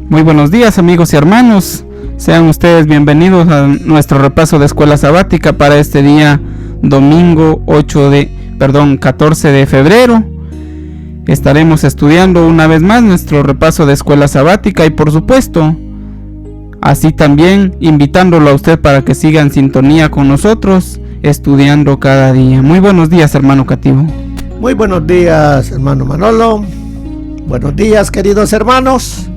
Muy buenos días, amigos y hermanos. Sean ustedes bienvenidos a nuestro repaso de escuela sabática para este día domingo 14 de febrero. Estaremos estudiando una vez más nuestro repaso de escuela sabática y, por supuesto, así también invitándolo a usted para que siga en sintonía con nosotros estudiando cada día. Muy buenos días, hermano Cativo. Muy buenos días, hermano Manolo. Buenos días, queridos hermanos.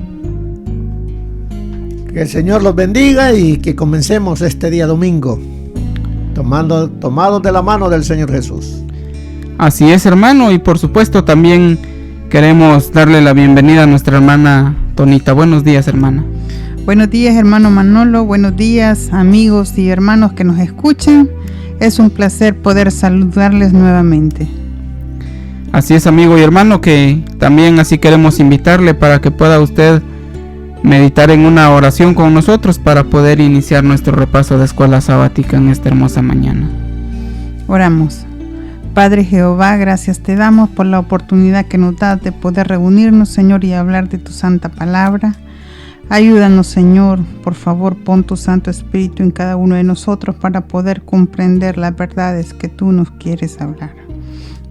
Que el Señor los bendiga y que comencemos este día domingo tomados de la mano del Señor Jesús. Así es, hermano, y por supuesto también queremos darle la bienvenida a nuestra hermana Tonita. Buenos días, hermana. Buenos días, hermano Manolo. Buenos días, amigos y hermanos que nos escuchan. Es un placer poder saludarles nuevamente. Así es, amigo y hermano, que también así queremos invitarle para que pueda usted meditar en una oración con nosotros para poder iniciar nuestro repaso de escuela sabática en esta hermosa mañana. Oramos. Padre Jehová, gracias te damos por la oportunidad que nos das de poder reunirnos, Señor, y hablar de tu santa palabra. Ayúdanos, Señor, por favor, pon tu Santo Espíritu en cada uno de nosotros para poder comprender las verdades que tú nos quieres hablar.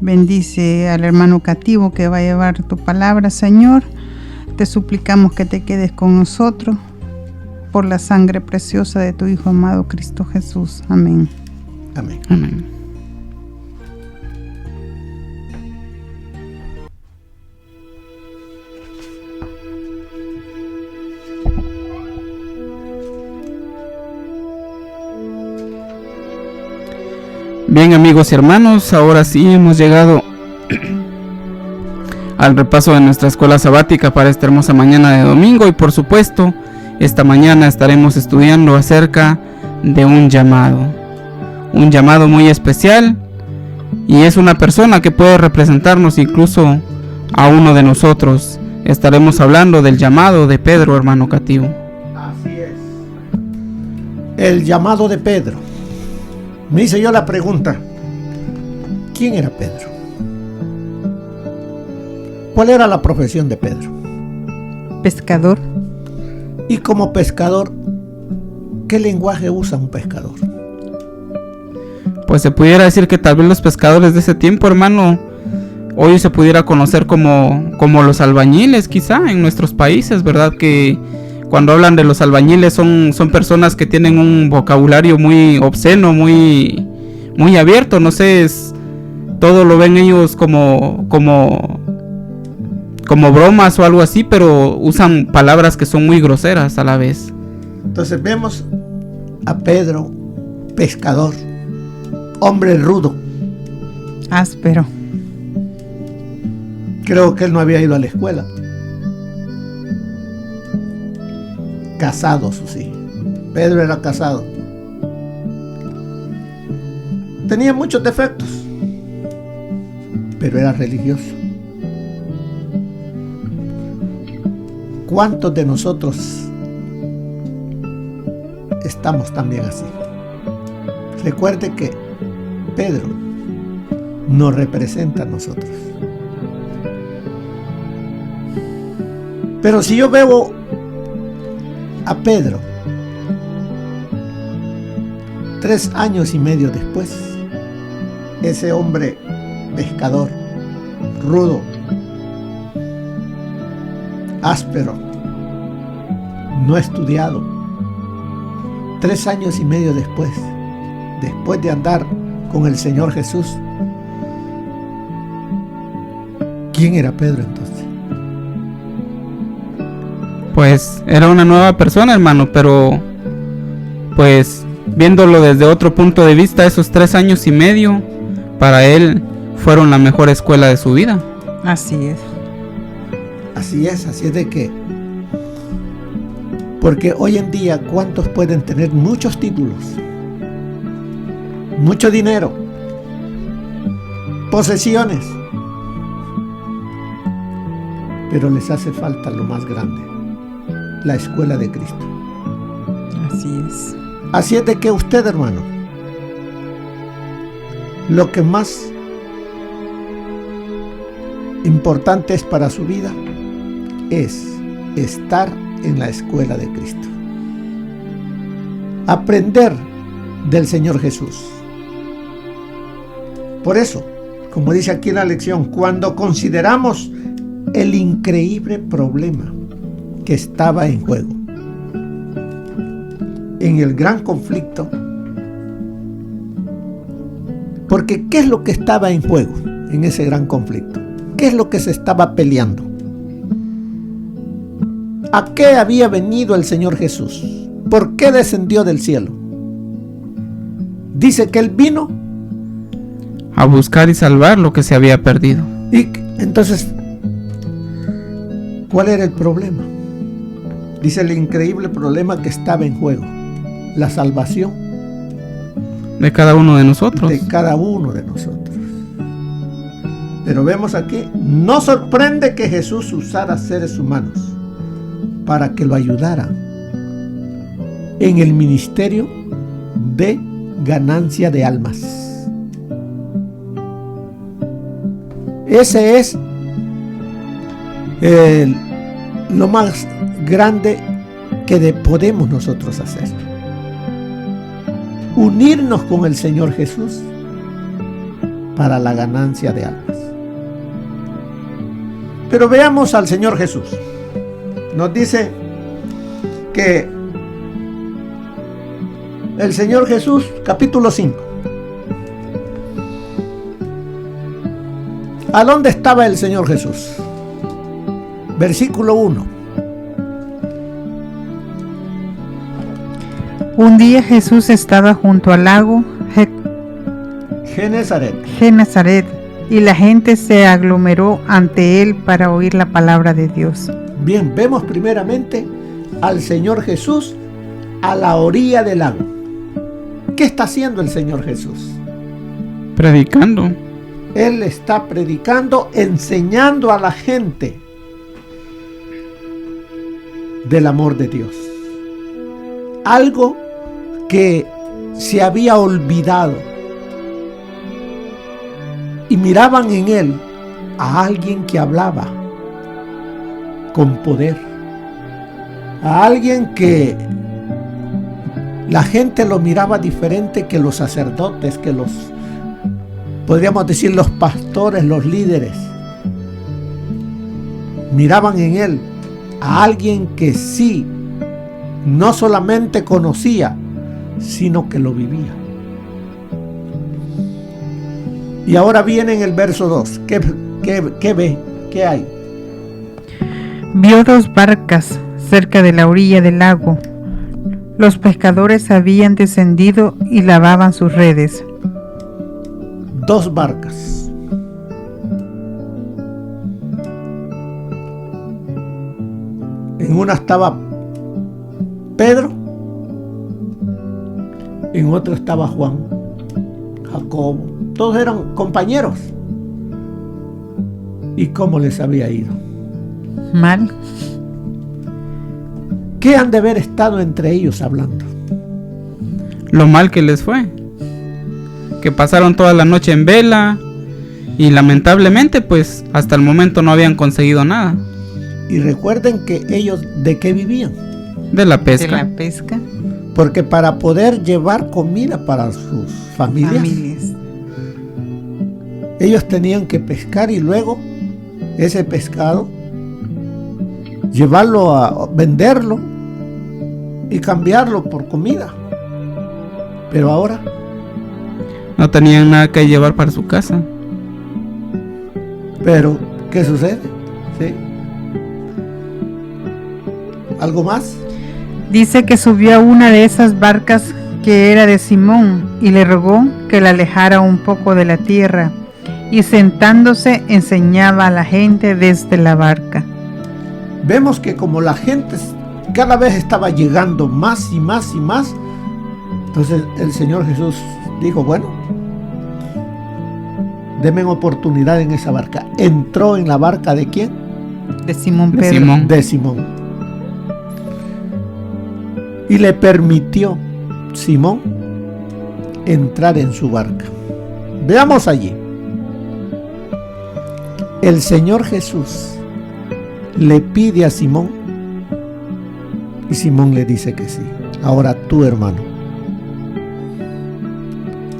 Bendice al hermano Cativo que va a llevar tu palabra, Señor. Te suplicamos que te quedes con nosotros por la sangre preciosa de tu Hijo amado Cristo Jesús. Amén. Amén. Amén. Bien, amigos y hermanos, ahora sí hemos llegado al repaso de nuestra escuela sabática para esta hermosa mañana de domingo y, por supuesto, esta mañana estaremos estudiando acerca de un llamado muy especial, y es una persona que puede representarnos incluso a uno de nosotros. Estaremos hablando del llamado de Pedro, hermano Cativo. Así es. El llamado de Pedro. Me hice yo la pregunta, ¿quién era Pedro? ¿Cuál era la profesión de Pedro? Pescador. Y como pescador, ¿qué lenguaje usa un pescador? Pues se pudiera decir que tal vez los pescadores de ese tiempo, hermano, hoy se pudiera conocer como los albañiles, quizá en nuestros países, ¿verdad? Que cuando hablan de los albañiles son personas que tienen un vocabulario muy obsceno, muy abierto, no sé, todo lo ven ellos como bromas o algo así, pero usan palabras que son muy groseras a la vez. Entonces vemos a Pedro, pescador, hombre rudo. Áspero. Creo que él no había ido a la escuela. Casado, eso sí. Pedro era casado. Tenía muchos defectos, pero era religioso. ¿Cuántos de nosotros estamos también así? Recuerde que Pedro nos representa a nosotros. Pero si yo veo a Pedro 3 años y medio después, ese hombre pescador, rudo, áspero, no estudiado, 3 años y medio después de andar con el Señor Jesús, ¿quién era Pedro entonces? Pues era una nueva persona, hermano, pero pues viéndolo desde otro punto de vista, esos 3 años y medio para él fueron la mejor escuela de su vida. Así es. Así es de que, porque hoy en día, ¿cuántos pueden tener muchos títulos, mucho dinero, posesiones, pero les hace falta lo más grande, la escuela de Cristo? Así es. Así es de que usted, hermano, lo que más importante es para su vida es estar en la escuela de Cristo. Aprender del Señor Jesús. Por eso, como dice aquí en la lección, cuando consideramos el increíble problema que estaba en juego, en el gran conflicto, porque ¿qué es lo que estaba en juego en ese gran conflicto? ¿Qué es lo que se estaba peleando? ¿A qué había venido el Señor Jesús? ¿Por qué descendió del cielo? Dice que Él vino a buscar y salvar lo que se había perdido. y entonces, ¿cuál era el problema? Dice el increíble problema que estaba en juego: la salvación De cada uno de nosotros. de cada uno de nosotros. Pero vemos aquí, no sorprende que Jesús usara seres humanos para que lo ayudaran en el ministerio de ganancia de almas. Ese es lo más grande que podemos nosotros hacer. Unirnos con el Señor Jesús para la ganancia de almas. Pero veamos al Señor Jesús. Nos dice que el Señor Jesús, capítulo 5. ¿A dónde estaba el Señor Jesús? Versículo 1. Un día Jesús estaba junto al lago Genesaret, y la gente se aglomeró ante él para oír la palabra de Dios. Bien, vemos primeramente al Señor Jesús a la orilla del lago. ¿Qué está haciendo el Señor Jesús? Predicando. Él está predicando, enseñando a la gente del amor de Dios. Algo que se había olvidado. Y miraban en él a alguien que hablaba con poder. A alguien que la gente lo miraba diferente que los sacerdotes, que los, podríamos decir, los pastores, los líderes. Miraban en él a alguien que sí, no solamente conocía, sino que lo vivía. Y ahora viene en el verso 2. ¿Qué ve? ¿Qué hay? Vio 2 barcas cerca de la orilla del lago. Los pescadores habían descendido y lavaban sus redes. 2 barcas. En una estaba Pedro, en otra estaba Juan, Jacobo. Todos eran compañeros. ¿Y cómo les había ido? Mal. ¿Qué han de haber estado entre ellos hablando? Lo mal que les fue. Que pasaron toda la noche en vela y lamentablemente pues hasta el momento no habían conseguido nada. Y recuerden que ellos ¿de qué vivían? De la pesca. De la pesca. Porque para poder llevar comida para sus familias. Ellos tenían que pescar y luego ese pescado llevarlo a venderlo y cambiarlo por comida. Pero ahora no tenían nada que llevar para su casa. Pero ¿qué sucede? ¿Sí? ¿Algo más? Dice que subió a una de esas barcas que era de Simón y le rogó que la alejara un poco de la tierra, y sentándose enseñaba a la gente desde la barca. Vemos que como la gente cada vez estaba llegando más y más y más, entonces el Señor Jesús dijo, bueno, denme oportunidad en esa barca. Entró en la barca ¿de quién? De Simón Pedro. De Simón. Y le permitió Simón entrar en su barca. Veamos allí. El Señor Jesús le pide a Simón Y Simón le dice que sí. Ahora tú, hermano,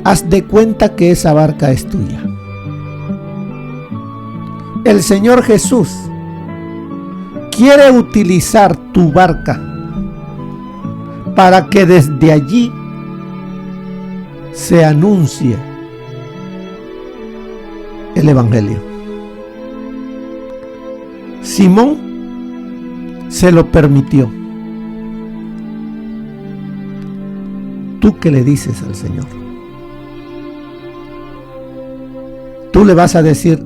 haz de cuenta que esa barca es tuya. El Señor Jesús quiere utilizar tu barca para que desde allí se anuncie el Evangelio. Simón se lo permitió. ¿Tú qué le dices al Señor? ¿Tú le vas a decir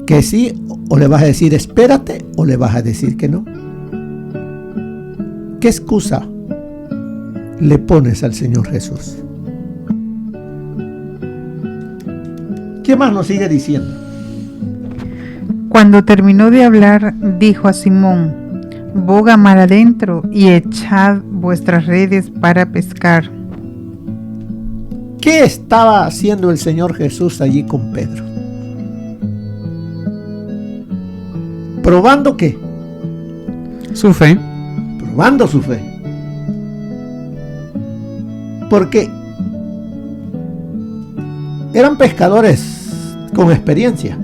que sí, o le vas a decir espérate, o le vas a decir que no? ¿Qué excusa le pones al Señor Jesús? ¿Qué más nos sigue diciendo? Cuando terminó de hablar, dijo a Simón: boga mar adentro y echad vuestras redes para pescar. ¿Qué estaba haciendo el Señor Jesús allí con Pedro? ¿Probando qué? Su fe. Probando su fe. Porque eran pescadores con experiencia.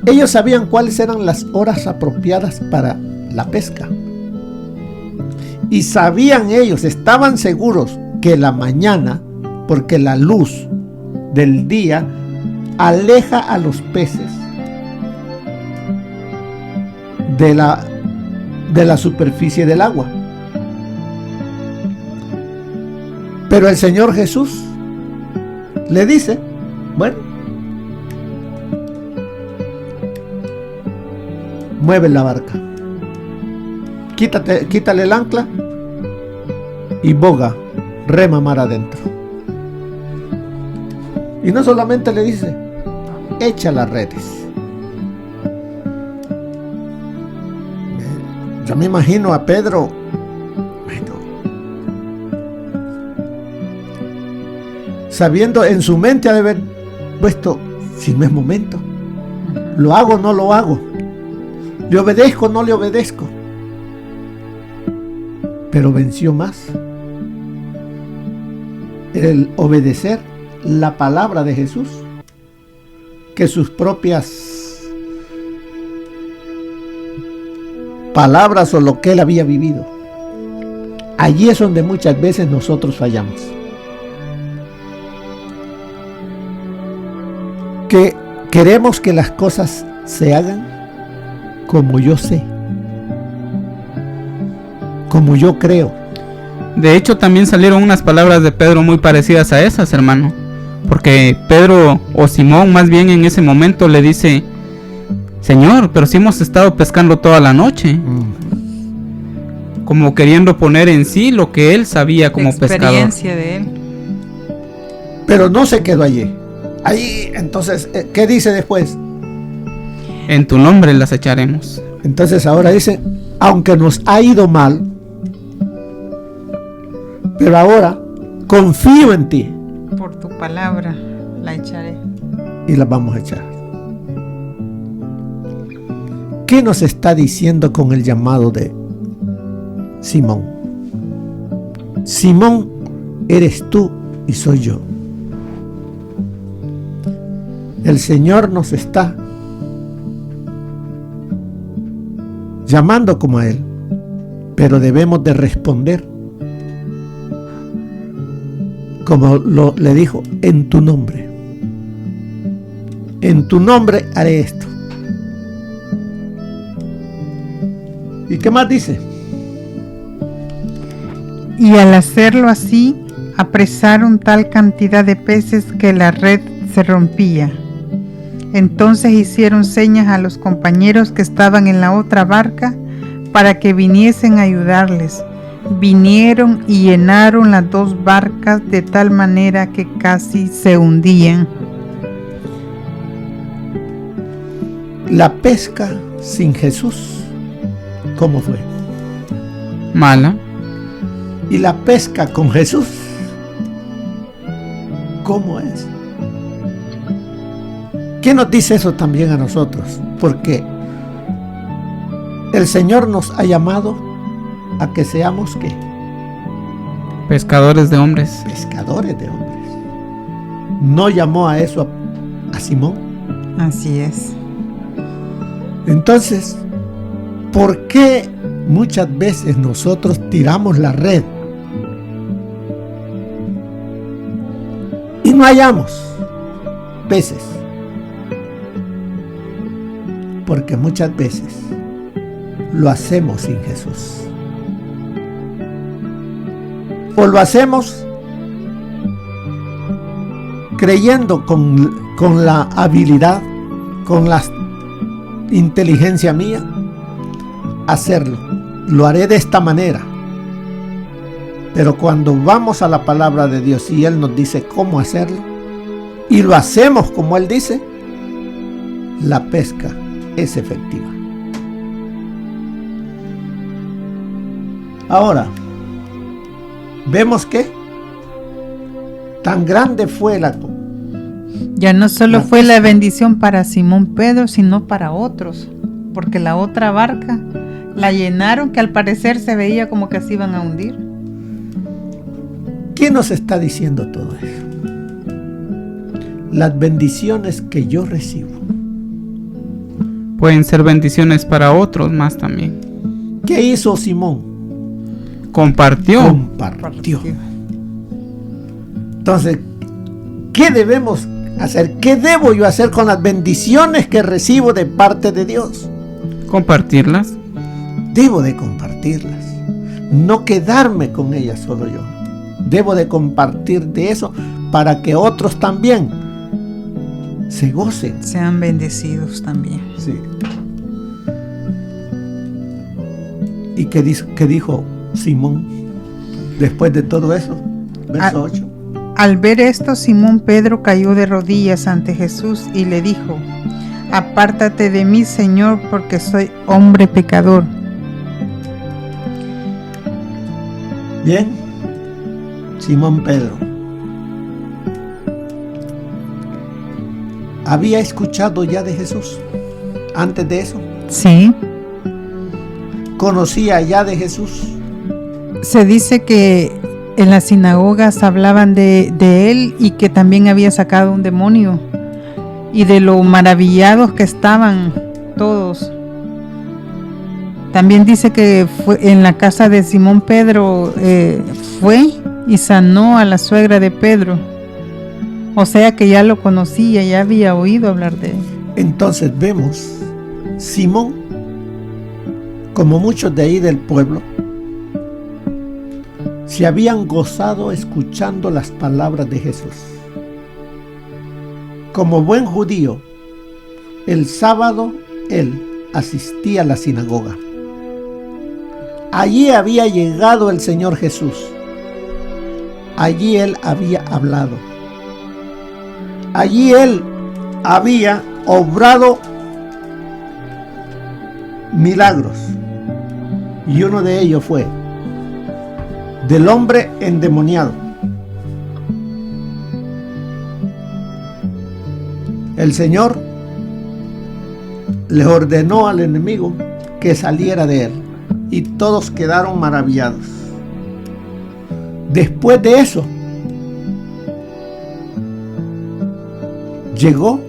Ellos sabían cuáles eran las horas apropiadas para la pesca. Y sabían ellos, estaban seguros que la mañana, porque la luz del día aleja a los peces de la superficie del agua. Pero el Señor Jesús le dice, bueno, mueve la barca, quítale el ancla y boga, rema mar adentro. Y no solamente le dice, echa las redes. Yo me imagino a Pedro, bueno, sabiendo en su mente ha de haber puesto, si no es momento, lo hago o no lo hago, le obedezco o no le obedezco. Pero venció más el obedecer la palabra de Jesús que sus propias palabras o lo que él había vivido. Allí es donde muchas veces nosotros fallamos. Que queremos que las cosas se hagan como yo sé, como yo creo. De hecho, también salieron unas palabras de Pedro muy parecidas a esas, hermano. Porque Pedro, o Simón más bien en ese momento, le dice: Señor, pero si hemos estado pescando toda la noche. Como queriendo poner en sí lo que él sabía como pescador. La experiencia de él. Pero no se quedó allí. Ahí, entonces, ¿qué dice después? En tu nombre las echaremos. Entonces ahora dice, aunque nos ha ido mal, pero ahora confío en ti. Por tu palabra la echaré. Y la vamos a echar. ¿Qué nos está diciendo con el llamado de Simón? Simón, eres tú y soy yo. El Señor nos está llamando como a Él, pero debemos de responder como le dijo, en tu nombre. En tu nombre haré esto. ¿Y qué más dice? Y al hacerlo así, apresaron tal cantidad de peces que la red se rompía. Entonces hicieron señas a los compañeros que estaban en la otra barca para que viniesen a ayudarles. Vinieron y llenaron las dos barcas de tal manera que casi se hundían. La pesca sin Jesús, ¿cómo fue? Mala. Y la pesca con Jesús, ¿cómo es? ¿Qué nos dice eso también a nosotros? Porque El Señor nos ha llamado a que seamos ¿qué? Pescadores de hombres. Pescadores de hombres. ¿No llamó a eso a Simón? Así es. Entonces, ¿por qué muchas veces nosotros tiramos la red y no hallamos peces? Porque muchas veces lo hacemos sin Jesús. O lo hacemos creyendo con la habilidad, con la inteligencia mía, hacerlo. Lo haré de esta manera. Pero cuando vamos a la palabra de Dios y Él nos dice cómo hacerlo, y lo hacemos como Él dice, la pesca es efectiva. Ahora, vemos que tan grande fue ya no solo fue la bendición para Simón Pedro, sino para otros, porque la otra barca la llenaron, que al parecer se veía como que se iban a hundir. ¿Quién nos está diciendo todo eso? Las bendiciones que yo recibo pueden ser bendiciones para otros más también. ¿Qué hizo Simón? Compartió. Entonces, ¿qué debemos hacer? ¿Qué debo yo hacer con las bendiciones que recibo de parte de Dios? Compartirlas. Debo de compartirlas. No quedarme con ellas solo yo. Debo de compartir de eso para que otros también se gocen. Sean bendecidos también. Sí. ¿Y qué dijo Simón después de todo eso? Verso 8. Al ver esto, Simón Pedro cayó de rodillas ante Jesús y le dijo: apártate de mí, Señor, porque soy hombre pecador. Bien, Simón Pedro ¿había escuchado ya de Jesús antes de eso? Sí. ¿Conocía ya de Jesús? Se dice que en las sinagogas hablaban de él y que también había sacado un demonio, y de lo maravillados que estaban todos. También dice que fue en la casa de Simón Pedro, fue y sanó a la suegra de Pedro. O sea que ya lo conocía, ya había oído hablar de él. Entonces vemos, Simón, como muchos de ahí del pueblo, se habían gozado escuchando las palabras de Jesús. Como buen judío, el sábado él asistía a la sinagoga. Allí había llegado el Señor Jesús. Allí él había hablado. Allí él había obrado milagros. Y uno de ellos fue del hombre endemoniado. El Señor le ordenó al enemigo que saliera de él y todos quedaron maravillados. Después de eso, llegó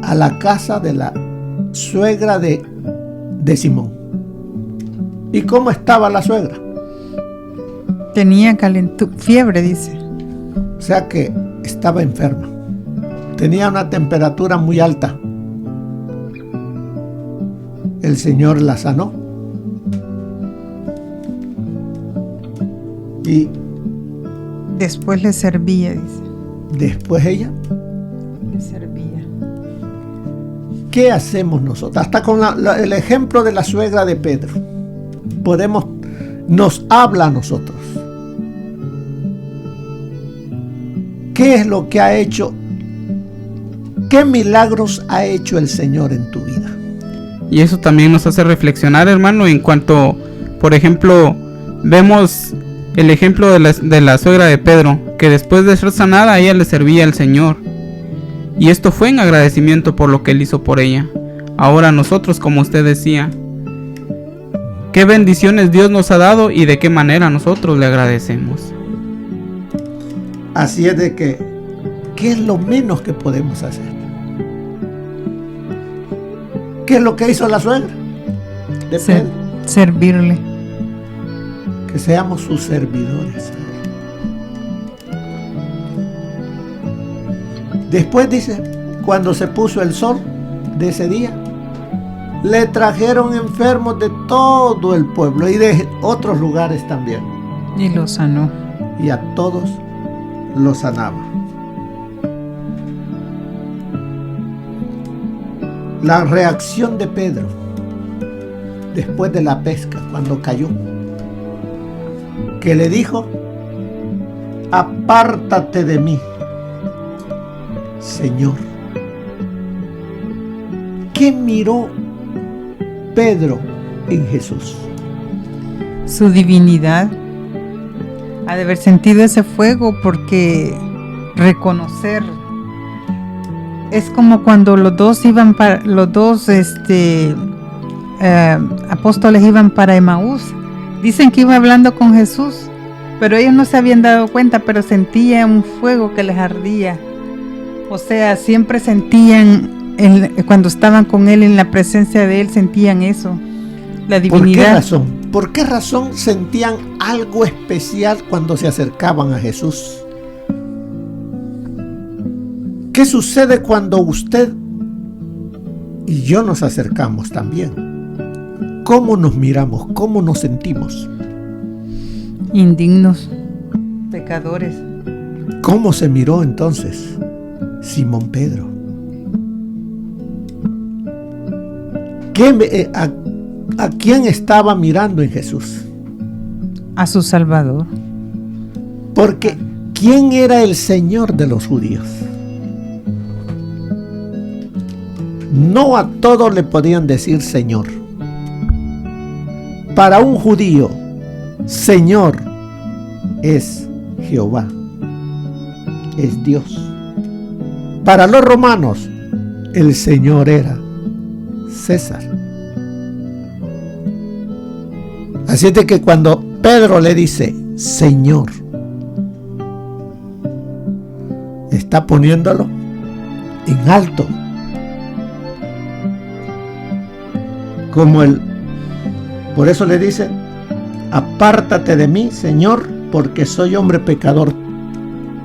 a la casa de la suegra de Simón. ¿Y cómo estaba la suegra? Tenía fiebre, dice. O sea que estaba enferma. Tenía una temperatura muy alta. El Señor la sanó. Y después le servía, dice. Después ella le servía. ¿Qué hacemos nosotros? Hasta con el ejemplo de la suegra de Pedro, nos habla a nosotros. ¿Qué es lo que ha hecho? ¿Qué milagros ha hecho el Señor en tu vida? Y eso también nos hace reflexionar, hermano, en cuanto, por ejemplo, vemos el ejemplo de la suegra de Pedro, que después de ser sanada, ella le servía al Señor. Y esto fue en agradecimiento por lo que Él hizo por ella. Ahora nosotros, como usted decía, qué bendiciones Dios nos ha dado y de qué manera nosotros le agradecemos. Así es de que, ¿qué es lo menos que podemos hacer? ¿Qué es lo que hizo la suegra de Pedro? Servirle. Que seamos sus servidores. Después dice, cuando se puso el sol de ese día, le trajeron enfermos de todo el pueblo y de otros lugares también. Y los sanó. Y a todos los sanaba. La reacción de Pedro después de la pesca, cuando cayó, que le dijo: apártate de mí, Señor. ¿Qué miró Pedro en Jesús? Su divinidad. Ha de haber sentido ese fuego, porque reconocer es como cuando los dos apóstoles iban para Emaús. Dicen que iba hablando con Jesús, pero ellos no se habían dado cuenta, pero sentían un fuego que les ardía. O sea, siempre sentían, cuando estaban con Él, en la presencia de Él, sentían eso, la divinidad. ¿Por qué razón sentían algo especial cuando se acercaban a Jesús? ¿Qué sucede cuando usted y yo nos acercamos también? ¿Cómo nos miramos? ¿Cómo nos sentimos? Indignos, pecadores. ¿Cómo se miró entonces Simón Pedro? ¿A quién estaba mirando en Jesús? A su Salvador. Porque ¿quién era el Señor de los judíos? No a todos le podían decir Señor. Para un judío, Señor es Jehová, es Dios. Para los romanos, el Señor era César. Así es de que cuando Pedro le dice Señor, está poniéndolo en alto, como por eso le dice: apártate de mí, Señor, porque soy hombre pecador.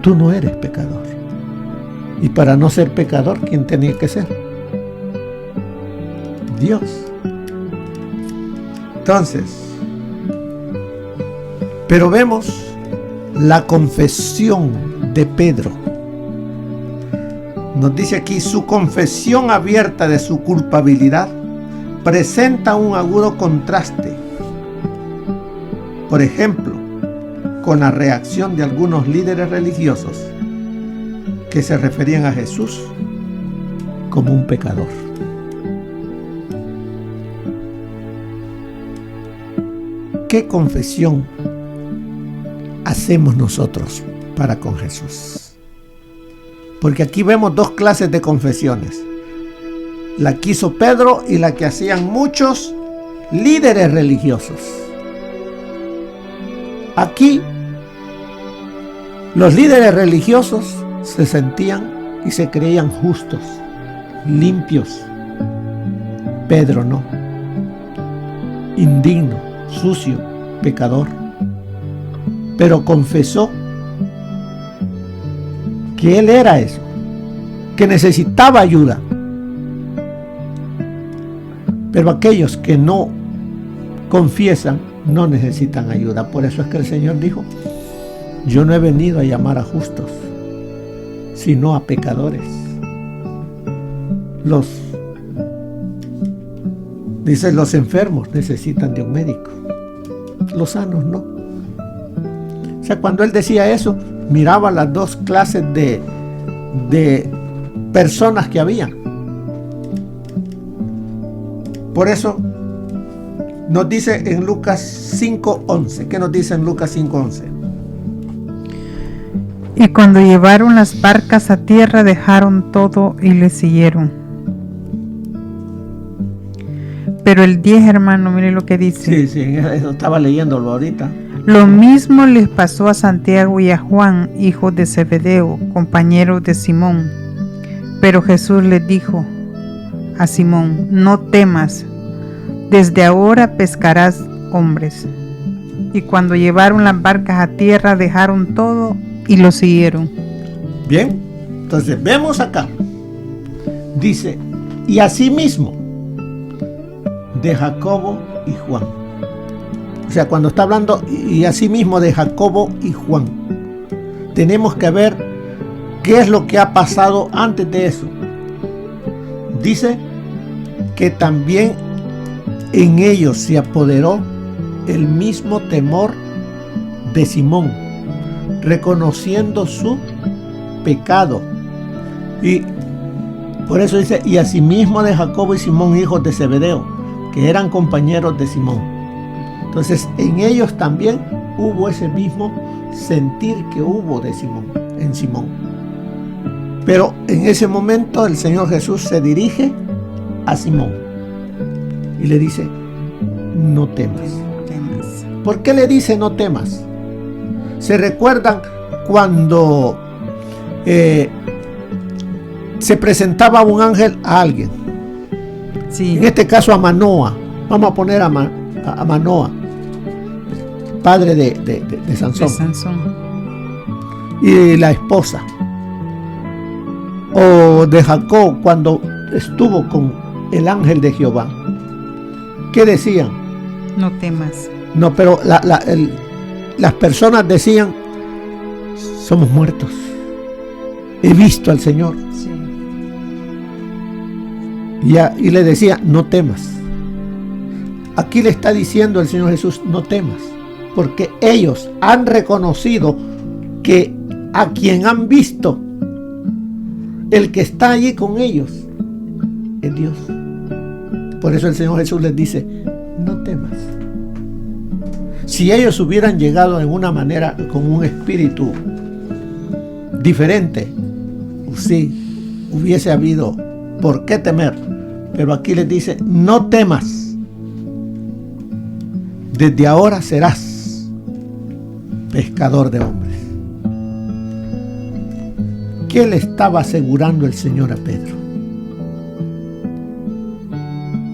Tú no eres pecador. Y para no ser pecador, ¿quién tenía que ser? Dios. Entonces, pero vemos la confesión de Pedro. Nos dice aquí: su confesión abierta de su culpabilidad presenta un agudo contraste, por ejemplo, con la reacción de algunos líderes religiosos que se referían a Jesús como un pecador. ¿Qué confesión hacemos nosotros para con Jesús? Porque aquí vemos dos clases de confesiones: la que hizo Pedro y la que hacían muchos líderes religiosos. Aquí los líderes religiosos se sentían y se creían justos, limpios. Pedro no. Indigno, sucio, pecador. Pero confesó que él era eso, que necesitaba ayuda. Pero aquellos que no confiesan no necesitan ayuda. Por eso es que el Señor dijo: yo no he venido a llamar a justos, sino a pecadores. Los enfermos necesitan de un médico, los sanos no. O sea, cuando él decía eso, miraba las dos clases de personas que había. Por eso nos dice en Lucas 5:11. ¿Qué nos dice en Lucas 5:11? Y cuando llevaron las barcas a tierra, dejaron todo y le siguieron. Pero el 10, hermano, mire lo que dice. Sí, eso estaba leyéndolo ahorita. Lo mismo les pasó a Santiago y a Juan, hijos de Zebedeo, compañeros de Simón. Pero Jesús les dijo a Simón: no temas, desde ahora pescarás hombres. Y cuando llevaron las barcas a tierra, dejaron todo y lo siguieron. Bien, entonces vemos acá. Dice, y asimismo de Jacobo y Juan. O sea, cuando está hablando y asimismo de Jacobo y Juan, tenemos que ver qué es lo que ha pasado antes de eso. Dice que también en ellos se apoderó el mismo temor de Simón, reconociendo su pecado. Y por eso dice, y asimismo de Jacobo y Simón, hijos de Zebedeo, que eran compañeros de Simón. Entonces en ellos también hubo ese mismo sentir que hubo de Simón, en Simón. Pero en ese momento el Señor Jesús se dirige a Simón y le dice, no temas. ¿Por qué le dice no temas? ¿Se recuerdan cuando se presentaba un ángel a alguien? Sí. En este caso a Manoa. Vamos a poner a Manoa, padre de Sansón. De Sansón. Y la esposa. O de Jacob cuando estuvo con el ángel de Jehová. ¿Qué decían? No temas. No, pero las personas decían, somos muertos. He visto al Señor. Sí. Y le decía, no temas. Aquí le está diciendo el Señor Jesús, no temas. Porque ellos han reconocido que a quien han visto, el que está allí con ellos, es Dios. Por eso el Señor Jesús les dice, no temas. Si ellos hubieran llegado en una manera, con un espíritu diferente, sí, hubiese habido por qué temer. Pero aquí les dice, no temas. Desde ahora serás pescador de hombres. ¿Qué le estaba asegurando el Señor a Pedro?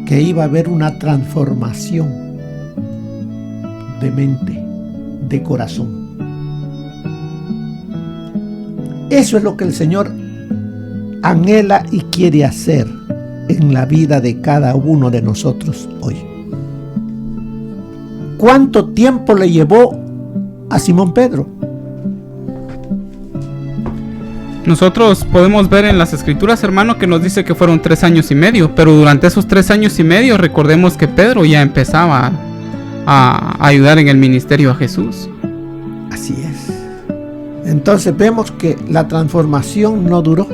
Que iba a haber una transformación de mente, de corazón. Eso es lo que el Señor anhela y quiere hacer en la vida de cada uno de nosotros hoy. ¿Cuánto tiempo le llevó a Simón Pedro? Nosotros podemos ver en las escrituras, hermano, que nos dice que fueron 3 años y medio, pero durante esos 3 años y medio recordemos que Pedro ya empezaba a ayudar en el ministerio a Jesús. Así es. Entonces vemos que la transformación no duró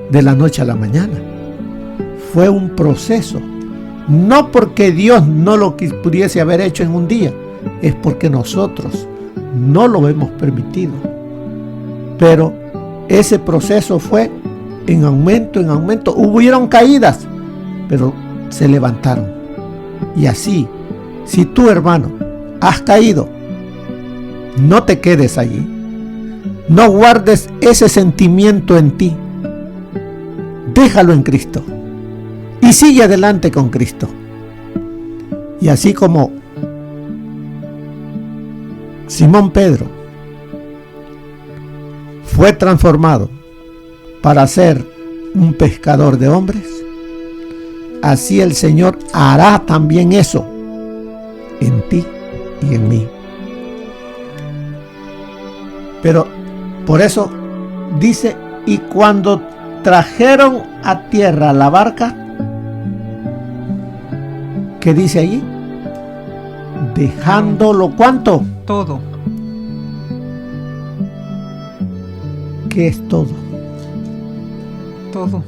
de la noche a la mañana. Fue un proceso. No porque Dios no lo pudiese haber hecho en un día, es porque nosotros no lo hemos permitido. Pero ese proceso fue en aumento. Hubieron caídas, pero se levantaron. Y así, si tú, hermano, has caído, no te quedes allí. No guardes ese sentimiento en ti. Déjalo en Cristo. Y sigue adelante con Cristo. Y así como Simón Pedro fue transformado para ser un pescador de hombres, así el Señor hará también eso en ti y en mí. Pero por eso dice, y cuando trajeron a tierra la barca, ¿qué dice allí? Dejándolo, ¿cuánto? Todo. ¿Qué es todo? Todo.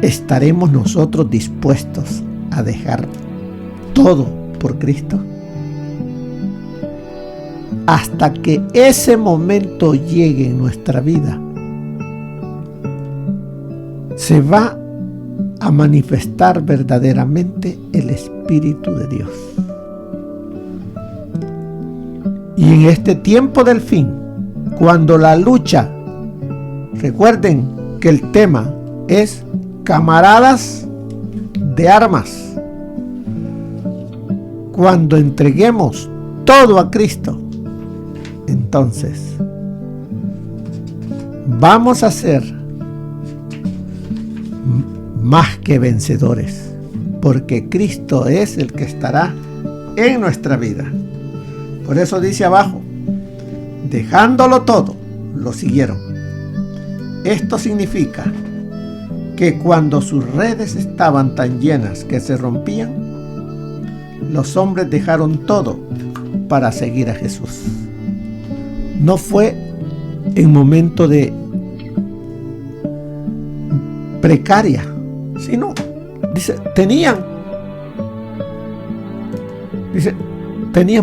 ¿Estaremos nosotros dispuestos a dejar todo por Cristo? Hasta que ese momento llegue en nuestra vida, se va a manifestar verdaderamente el Espíritu de Dios. Y en este tiempo del fin, cuando la lucha, recuerden que el tema es camaradas de armas, cuando entreguemos todo a Cristo, entonces vamos a ser más que vencedores, porque Cristo es el que estará en nuestra vida. Por eso dice abajo, dejándolo todo, lo siguieron. Esto significa que cuando sus redes estaban tan llenas que se rompían, los hombres dejaron todo para seguir a Jesús. No fue en momento de precaria, sino, dice, tenían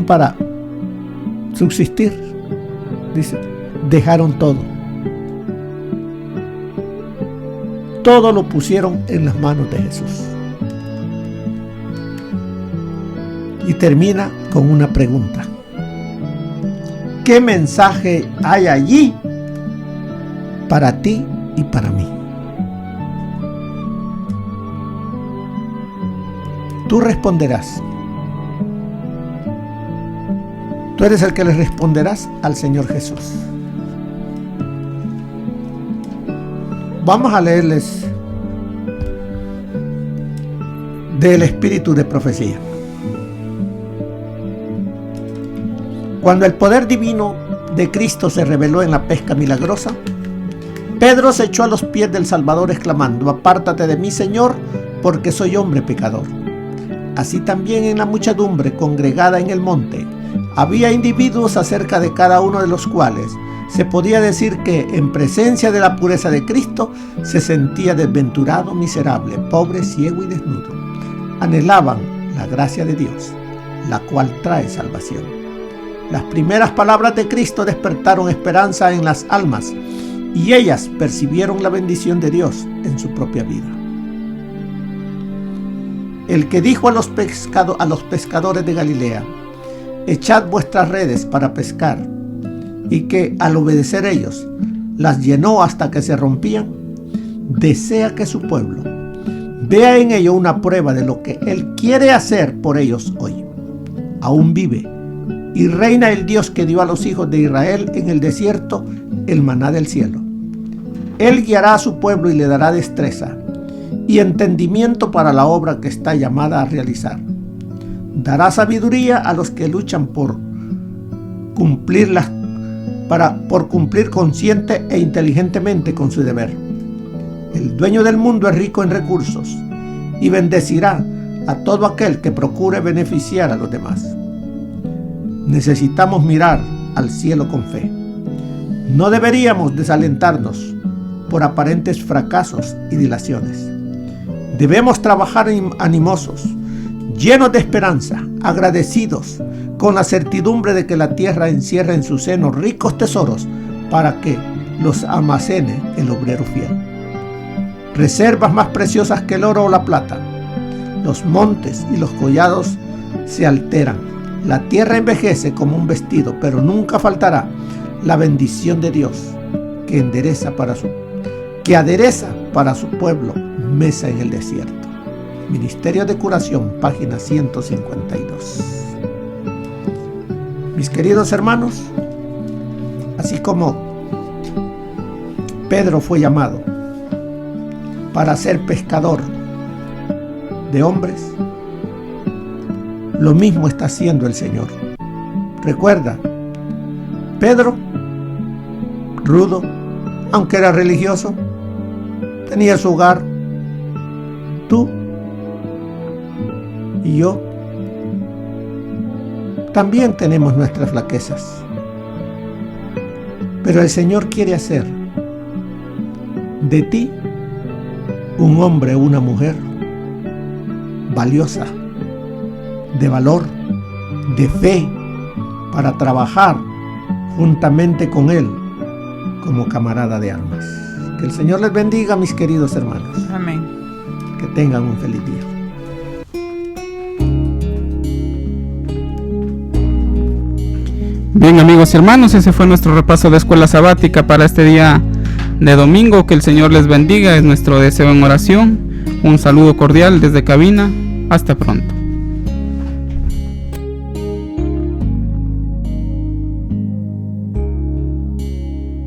para subsistir. Dice, dejaron todo. Todo lo pusieron en las manos de Jesús. Y termina con una pregunta. ¿Qué mensaje hay allí para ti y para mí? Tú responderás. Tú eres el que le responderás al Señor Jesús. Vamos a leerles del espíritu de profecía. Cuando el poder divino de Cristo se reveló en la pesca milagrosa, Pedro se echó a los pies del Salvador exclamando: apártate de mí, Señor, porque soy hombre pecador. Así también en la muchedumbre congregada en el monte había individuos acerca de cada uno de los cuales se podía decir que en presencia de la pureza de Cristo se sentía desventurado, miserable, pobre, ciego y desnudo. Anhelaban la gracia de Dios, la cual trae salvación. Las primeras palabras de Cristo despertaron esperanza en las almas y ellas percibieron la bendición de Dios en su propia vida. El que dijo a los pescadores de Galilea: echad vuestras redes para pescar, y que al obedecer ellos las llenó hasta que se rompían, desea que su pueblo vea en ello una prueba de lo que Él quiere hacer por ellos hoy. Aún vive y reina el Dios que dio a los hijos de Israel en el desierto el maná del cielo. Él guiará a su pueblo y le dará destreza y entendimiento para la obra que está llamada a realizar. Dará sabiduría a los que luchan por cumplir consciente e inteligentemente con su deber. El dueño del mundo es rico en recursos y bendecirá a todo aquel que procure beneficiar a los demás. Necesitamos mirar al cielo con fe. No deberíamos desalentarnos por aparentes fracasos y dilaciones. Debemos trabajar animosos, llenos de esperanza, agradecidos, con la certidumbre de que la tierra encierra en su seno ricos tesoros para que los almacene el obrero fiel. Reservas más preciosas que el oro o la plata. Los montes y los collados se alteran. La tierra envejece como un vestido, pero nunca faltará la bendición de Dios que adereza para su pueblo mesa en el desierto. Ministerio de Curación, página 152. Mis queridos hermanos, así como Pedro fue llamado para ser pescador de hombres, lo mismo está haciendo el Señor. Recuerda, Pedro, rudo, aunque era religioso, tenía su hogar. Tú y yo también tenemos nuestras flaquezas, pero el Señor quiere hacer de ti un hombre o una mujer valiosa, de valor, de fe, para trabajar juntamente con Él como camarada de armas. Que el Señor les bendiga, mis queridos hermanos. Amén. Que tengan un feliz día. Bien, amigos y hermanos, ese fue nuestro repaso de escuela sabática para este día de domingo. Que el Señor les bendiga, es nuestro deseo en oración. Un saludo cordial desde cabina. Hasta pronto.